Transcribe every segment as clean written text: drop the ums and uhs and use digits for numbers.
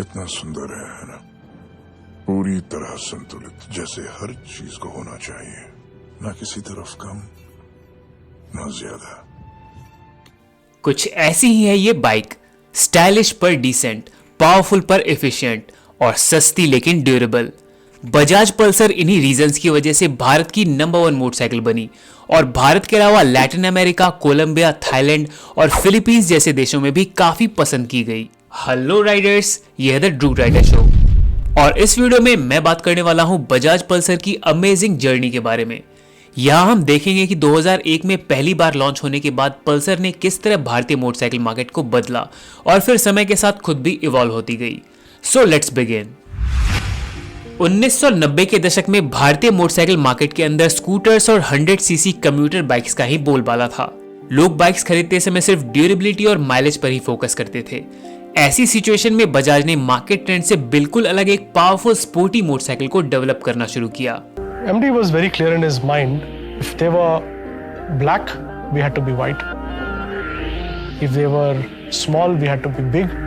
कितना सुंदर है ना? पूरी तरह संतुलित, जैसे हर चीज को होना चाहिए, ना किसी तरफ कम ना ज्यादा। कुछ ऐसी ही है ये बाइक, स्टाइलिश पर डिसेंट, पावरफुल पर एफिशिएंट और सस्ती लेकिन ड्यूरेबल। बजाज पल्सर इन्हीं रीजंस की वजह से भारत की नंबर 1 मोटरसाइकिल बनी और भारत के अलावा लैटिन अमेरिका, कोलंबिया, थाईलैंड और फिलीपींस जैसे देशों में भी काफी पसंद की गई। हेलो राइडर्स, यह है द ड्रू राइडर शो और इस वीडियो में मैं बात करने वाला हूं बजाज पल्सर की अमेजिंग जर्नी के बारे में। यहाँ हम देखेंगे कि 2001 में पहली बार लॉन्च होने के बाद पल्सर ने किस तरह भारतीय मोटरसाइकिल मार्केट को बदला और फिर समय के साथ खुद भी इवॉल्व होती गई। So let's begin. 1990 के दशक में भारतीय मोटरसाइकिल मार्केट के अंदर स्कूटर्स और 100 सीसी कम्यूटर बाइक्स का ही बोलबाला था। लोग बाइक्स खरीदते समय सिर्फ ड्यूरेबिलिटी और माइलेज पर ही फोकस करते थे। ऐसी सिचुएशन में बजाज ने मार्केट ट्रेंड से बिल्कुल अलग एक पावरफुल स्पोर्टी मोटरसाइकिल को डेवलप करना शुरू किया। MD was very clear in his mind. If they were black, we had to be white. If they were small, we had to be big.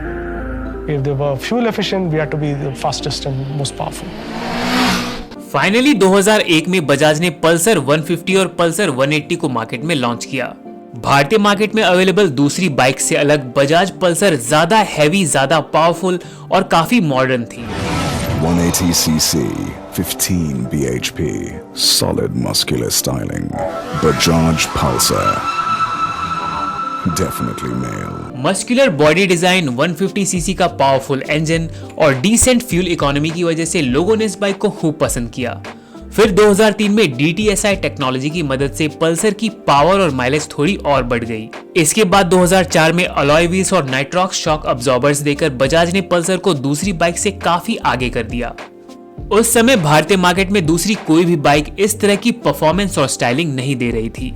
If they were fuel efficient, we had to be the fastest and most powerful. Finally 2001 में बजाज ने Pulsar 150 और Pulsar 180 को market में launch किया। भारतीय market में available दूसरी bike से अलग बजाज पल्सर ज्यादा हैवी, ज्यादा पावरफुल और काफी मॉडर्न थी। 180cc, 15 bhp, solid muscular styling. Bajaj Pulsar. Definitely male. Muscular body design, 150 CC का पावरफुल इंजन और डिसेंट फ्यूल इकोनॉमी की वजह से लोगों ने इस बाइक को खूब पसंद किया। फिर 2003 में DTSI टेक्नोलॉजी की मदद से पल्सर की पावर और माइलेज थोड़ी और बढ़ गई। इसके बाद 2004 में अलॉय व्हील्स और नाइट्रॉक्स शॉक अब्जॉर्बर्स देकर बजाज ने पल्सर को दूसरी बाइक से काफी आगे कर दिया। उस समय भारतीय मार्केट में दूसरी कोई भी बाइक इस तरह की परफॉर्मेंस और स्टाइलिंग नहीं दे रही थी।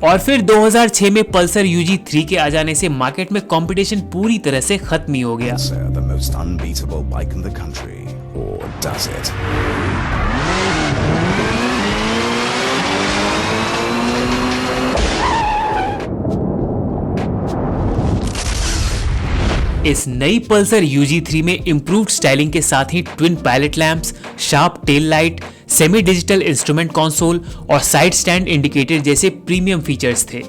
और फिर 2006 में पल्सर UG3 के आ जाने से मार्केट में कंपटीशन पूरी तरह से खत्म ही हो गया। The most unbeatable bike in the country, or does it? इस नई पल्सर UG3 में इंप्रूव्ड स्टाइलिंग के साथ ही twin pilot lamps, sharp tail light, semi digital instrument console और साइड स्टैंड इंडिकेटर जैसे प्रीमियम फीचर्स थे।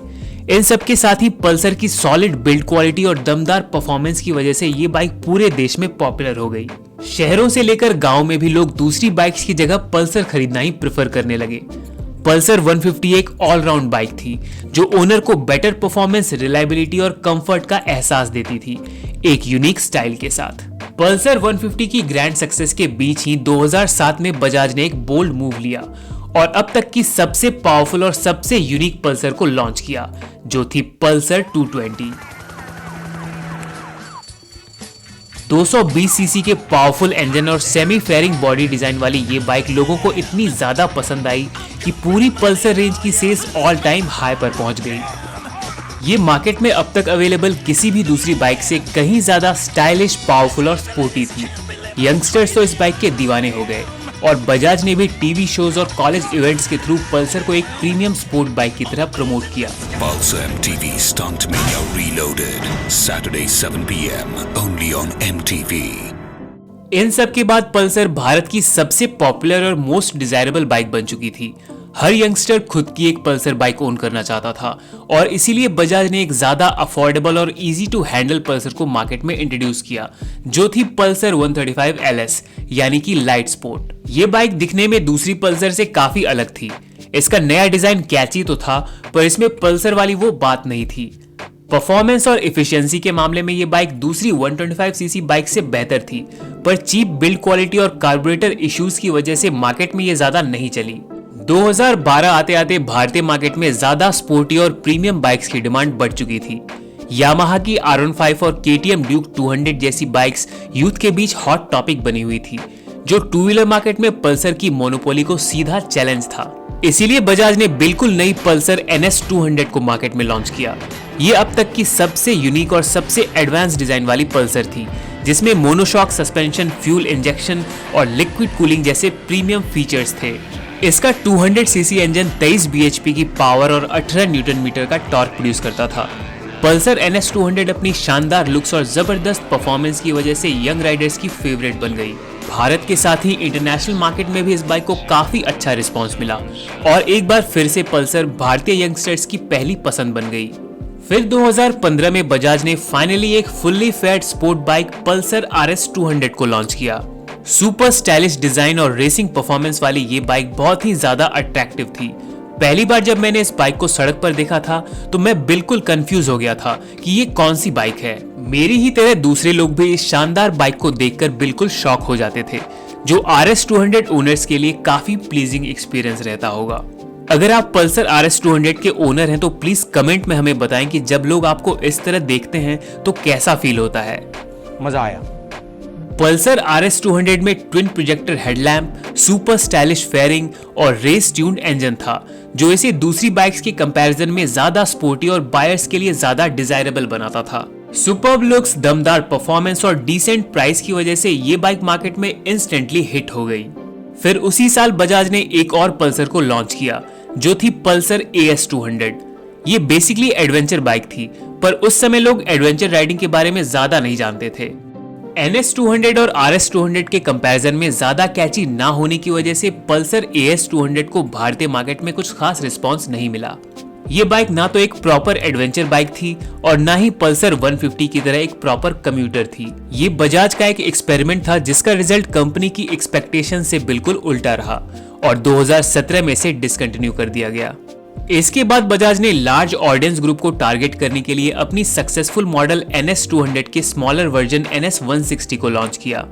इन सब के साथ ही पल्सर की सॉलिड बिल्ड क्वालिटी और दमदार परफॉर्मेंस की वजह से ये बाइक पूरे देश में पॉपुलर हो गई। शहरों से लेकर गाँव में भी लोग दूसरी बाइक्स की जगह पल्सर खरीदना ही प्रेफर करने लगे। पल्सर 150 एक ऑलराउंड बाइक थी जो ओनर को बेटर परफॉर्मेंस, रिलायबिलिटी और कंफर्ट का एहसास देती थी, एक यूनिक स्टाइल के साथ। पल्सर 150 की ग्रैंड सक्सेस के बीच ही 2007 में बजाज ने एक बोल्ड मूव लिया और अब तक की सबसे पावरफुल और सबसे यूनिक पल्सर को लॉन्च किया, जो थी पल्सर 220। 220 सीसी के पावरफुल इंजन और सेमी फेयरिंग बॉडी डिजाइन वाली ये बाइक लोगों को इतनी ज्यादा पसंद आई कि पूरी पल्सर रेंज की सेल्स ऑल टाइम हाई पर पहुंच गई। ये मार्केट में अब तक अवेलेबल किसी भी दूसरी बाइक से कहीं ज्यादा स्टाइलिश, पावरफुल और स्पोर्टी थी। यंगस्टर्स तो इस बाइक के दीवाने हो गए और बजाज ने भी टीवी शोज और कॉलेज इवेंट्स के थ्रू पल्सर को एक प्रीमियम स्पोर्ट बाइक की तरह प्रमोट किया। Pulsar MTV Stunt Mania Reloaded, Saturday 7 PM, only on MTV. इन सब के बाद पल्सर भारत की सबसे पॉपुलर और मोस्ट डिजायरेबल बाइक बन चुकी थी। हर यंगस्टर खुद की एक पल्सर बाइक ओन करना चाहता था और इसीलिए बजाज ने एक ज्यादा अफोर्डेबल और इजी टू हैंडल पल्सर को मार्केट में इंट्रोड्यूस किया, जो थी पल्सर 135 LS, यानी कि लाइट स्पोर्ट। ये बाइक दिखने में दूसरी पल्सर से काफी अलग थी। इसका नया डिजाइन कैची तो था, पर इसमें पल्सर वाली वो बात नहीं थी। परफॉर्मेंस और एफिशिएंसी के मामले में ये बाइक दूसरी 125 सीसी बाइक से बेहतर थी, पर चीप बिल्ड क्वालिटी और कार्बोरेटर इश्यूज की वजह से मार्केट में ये ज्यादा नहीं चली। 2012 आते आते भारतीय मार्केट में ज्यादा स्पोर्टी और प्रीमियम बाइक्स की डिमांड बढ़ चुकी थी। यामाहा की R15 और KTM ड्यूक 200 जैसी बाइक्स यूथ के बीच हॉट टॉपिक बनी हुई थी, जो टू व्हीलर मार्केट में पल्सर की मोनोपोली को सीधा चैलेंज था। इसीलिए बजाज ने बिल्कुल नई पल्सर NS 200 को मार्केट में लॉन्च किया। ये अब तक की सबसे यूनिक और सबसे एडवांस डिजाइन वाली पल्सर थी, जिसमें मोनोशॉक सस्पेंशन, फ्यूल इंजेक्शन और लिक्विड कूलिंग जैसे प्रीमियम फीचर्स थे। इसका 200 सीसी इंजन 23 bhp की पावर और 18 न्यूटन मीटर का टॉर्क प्रोड्यूस करता था। पल्सर NS 200 अपनी शानदार लुक्स और जबरदस्त परफॉर्मेंस की वजह से यंग राइडर्स की फेवरेट बन गई। भारत के साथ ही इंटरनेशनल मार्केट में भी इस बाइक को काफी अच्छा रिस्पांस मिला और एक बार फिर से पल्सर भारतीय यंगस्टर्स की पहली पसंद बन गई। फिर 2015 में बजाज ने फाइनली एक fully faired sport bike Pulsar RS 200 को लॉन्च किया। सुपर स्टाइलिश डिजाइन और रेसिंग परफॉर्मेंस वाली ये बाइक बहुत ही ज्यादा अट्रैक्टिव थी। पहली बार जब मैंने इस बाइक को सड़क पर देखा था तो मैं बिल्कुल कंफ्यूज हो गया था कि ये कौन सी बाइक है। मेरी ही तरह दूसरे लोग भी इस शानदार बाइक को देखकर बिल्कुल शॉक हो जाते थे, जो RS 200 ओनर्स के लिए काफी प्लीजिंग एक्सपीरियंस रहता होगा। अगर आप पल्सर RS 200 के ओनर हैं तो प्लीज कमेंट में हमें बताएं कि जब लोग आपको इस तरह देखते हैं तो कैसा फील होता है। मजा आया। पल्सर RS 200 में twin projector headlamp, super stylish fairing और रेस ट्यून्ड इंजन था, जो इसे दूसरी बाइक्स के कंपैरिजन में ज्यादा स्पोर्टी और बायर्स के लिए ज्यादा डिजायरेबल बनाता था। सुपर्ब लुक्स, दमदार परफॉर्मेंस और डिसेंट प्राइस की वजह से ये बाइक मार्केट में इंस्टेंटली हिट हो गई। फिर उसी साल बजाज ने एक और पल्सर को लॉन्च किया, जो थी पल्सर AS 200। ये बेसिकली एडवेंचर बाइक थी, पर उस समय लोग एडवेंचर राइडिंग के बारे में ज्यादा नहीं जानते थे। NS 200 और RS 200 के कंपैरिजन में ज्यादा कैची ना होने की वजह से पल्सर AS 200 को भारतीय मार्केट में कुछ खास रिस्पांस नहीं मिला। ये बाइक ना तो एक प्रॉपर एडवेंचर बाइक थी और ना ही पल्सर 150 की तरह एक प्रॉपर कम्यूटर थी। ये बजाज का एक एक्सपेरिमेंट था जिसका रिजल्ट कंपनी की एक्सपेक्टेशन से बिल्कुल उल्टा रहा और 2017 में से डिसकंटिन्यू कर दिया गया। इसके बाद बजाज ने लार्ज ऑडियंस ग्रुप को टारगेट करने के लिए अपनी सक्सेसफुल मॉडल NS 200 के स्मॉलर वर्जन NS 160 को लॉन्च किया।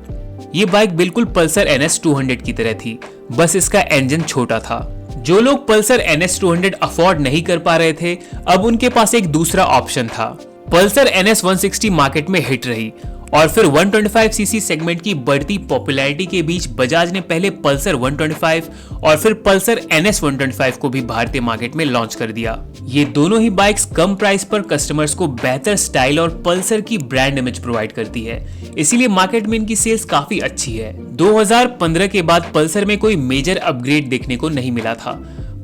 ये बाइक बिल्कुल पल्सर NS 200 की तरह थी, बस इसका इंजन छोटा था। जो लोग पल्सर NS 200 अफोर्ड नहीं कर पा रहे थे, अब उनके पास एक दूसरा ऑप्शन था। पल्सर NS 160 मार्केट में हिट रही और फिर 125cc सेगमेंट की बढ़ती पॉपुलैरिटी के बीच बजाज ने पहले पल्सर 125 और फिर पल्सर NS 125 को भी भारतीय मार्केट में लॉन्च कर दिया। ये दोनों ही बाइक्स कम प्राइस पर कस्टमर्स को बेहतर स्टाइल और पल्सर की ब्रांड इमेज प्रोवाइड करती है, इसीलिए मार्केट में इनकी सेल्स काफी अच्छी है। 2015 के बाद पल्सर में कोई मेजर अपग्रेड देखने को नहीं मिला था,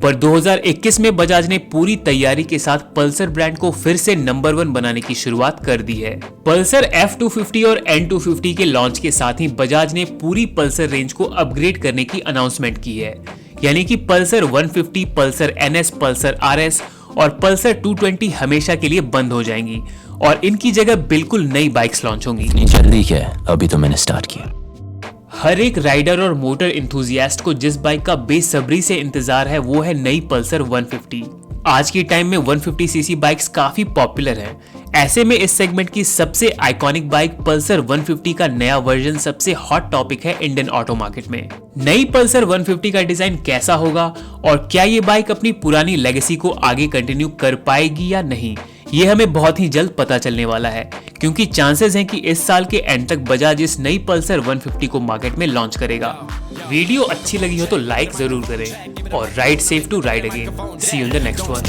पर 2021 में बजाज ने पूरी तैयारी के साथ पल्सर ब्रांड को फिर से नंबर 1 बनाने की शुरुआत कर दी है। पल्सर F250 और N250 के लॉन्च के साथ ही बजाज ने पूरी पल्सर रेंज को अपग्रेड करने की अनाउंसमेंट की है, यानी कि Pulsar 150, Pulsar NS, Pulsar RS और पल्सर 220 हमेशा के लिए बंद हो जाएंगी और इनकी जगह बिल्कुल नई बाइक्स लॉन्च होंगी। इतनी जल्दी क्या, अभी तो मैंने स्टार्ट किया। हर एक राइडर और मोटर इंथुजियास्ट को जिस बाइक का बेसब्री से इंतजार है वो है नई पल्सर 150। आज के टाइम में 150cc बाइक्स काफी पॉपुलर हैं। ऐसे में इस सेगमेंट की सबसे आइकॉनिक बाइक पल्सर 150 का नया वर्जन सबसे हॉट टॉपिक है इंडियन ऑटो मार्केट में। नई पल्सर 150 का डिजाइन कैसा होगा और क्या ये बाइक अपनी पुरानी लेगेसी को आगे कंटिन्यू कर पाएगी या नहीं, ये हमें बहुत ही जल्द पता चलने वाला है, क्योंकि चांसेस हैं कि इस साल के एंड तक बजाज इस नई पल्सर 150 को मार्केट में लॉन्च करेगा। वीडियो अच्छी लगी हो तो लाइक जरूर करें और ride safe to ride again. See you in the next one.